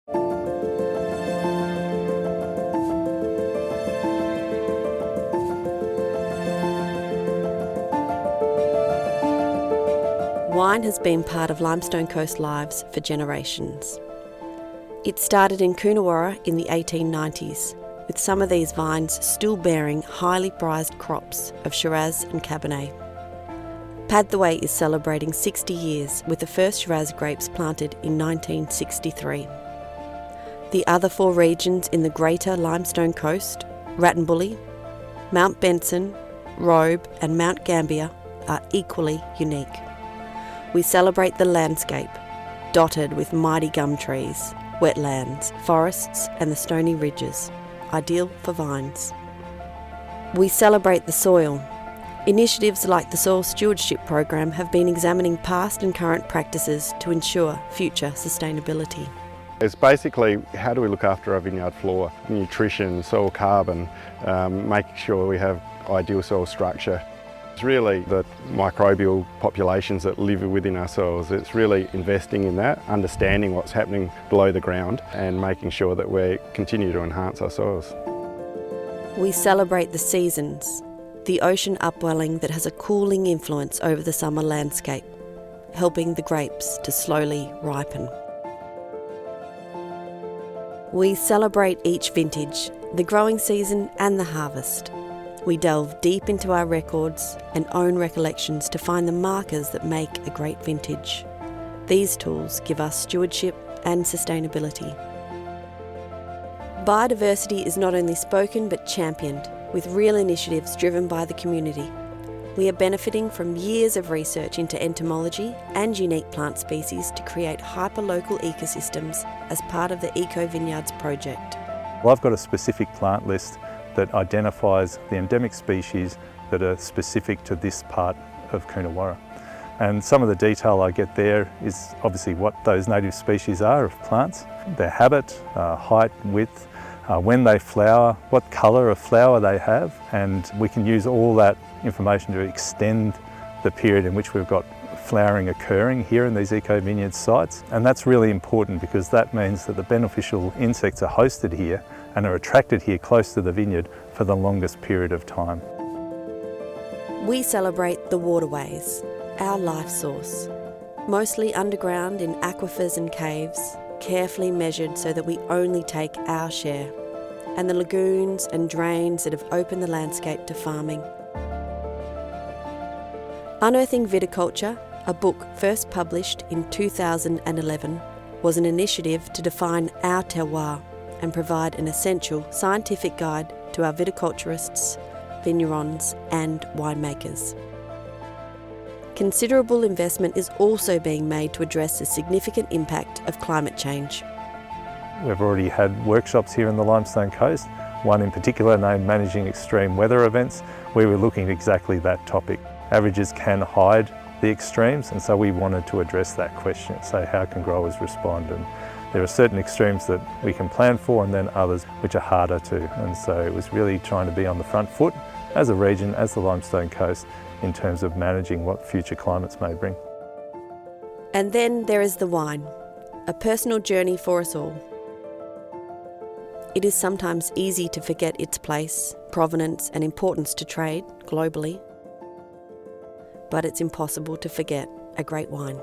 Wine has been part of Limestone Coast lives for generations. It started in Coonawarra in the 1890s, with some of these vines still bearing highly prized crops of Shiraz and Cabernet. Padthaway is celebrating 60 years with the first Shiraz grapes planted in 1963. The other 4 regions in the Greater Limestone Coast, Rattenbully, Mount Benson, Robe and Mount Gambier, are equally unique. We celebrate the landscape, dotted with mighty gum trees, wetlands, forests and the stony ridges, ideal for vines. We celebrate the soil. Initiatives like the Soil Stewardship Program have been examining past and current practices to ensure future sustainability. It's basically how do we look after our vineyard flora, nutrition, soil carbon, making sure we have ideal soil structure. It's really the microbial populations that live within our soils. It's really investing in that, understanding what's happening below the ground and making sure that we continue to enhance our soils. We celebrate the seasons, the ocean upwelling that has a cooling influence over the summer landscape, helping the grapes to slowly ripen. We celebrate each vintage, the growing season and the harvest. We delve deep into our records and own recollections to find the markers that make a great vintage. These tools give us stewardship and sustainability. Biodiversity is not only spoken but championed, with real initiatives driven by the community. We are benefiting from years of research into entomology and unique plant species to create hyperlocal ecosystems as part of the Eco Vineyards project. Well, I've got a specific plant list that identifies the endemic species that are specific to this part of Coonawarra. And some of the detail I get there is obviously what those native species are of plants, their habit, height, width, when they flower, what colour of flower they have, and we can use all that information to extend the period in which we've got flowering occurring here in these eco vineyard sites. And that's really important because that means that the beneficial insects are hosted here and are attracted here close to the vineyard for the longest period of time. We celebrate the waterways, our life source, mostly underground in aquifers and caves, carefully measured so that we only take our share, and the lagoons and drains that have opened the landscape to farming. Unearthing Viticulture, a book first published in 2011, was an initiative to define our terroir and provide an essential scientific guide to our viticulturists, vignerons and winemakers. Considerable investment is also being made to address the significant impact of climate change. We've already had workshops here in the Limestone Coast, one in particular named Managing Extreme Weather Events, where we're looking at exactly that topic. Averages can hide the extremes, and so we wanted to address that question. So how can growers respond? And there are certain extremes that we can plan for and then others which are harder to. And so it was really trying to be on the front foot as a region, as the Limestone Coast, in terms of managing what future climates may bring. And then there is the wine, a personal journey for us all. It is sometimes easy to forget its place, provenance and importance to trade globally, but it's impossible to forget a great wine.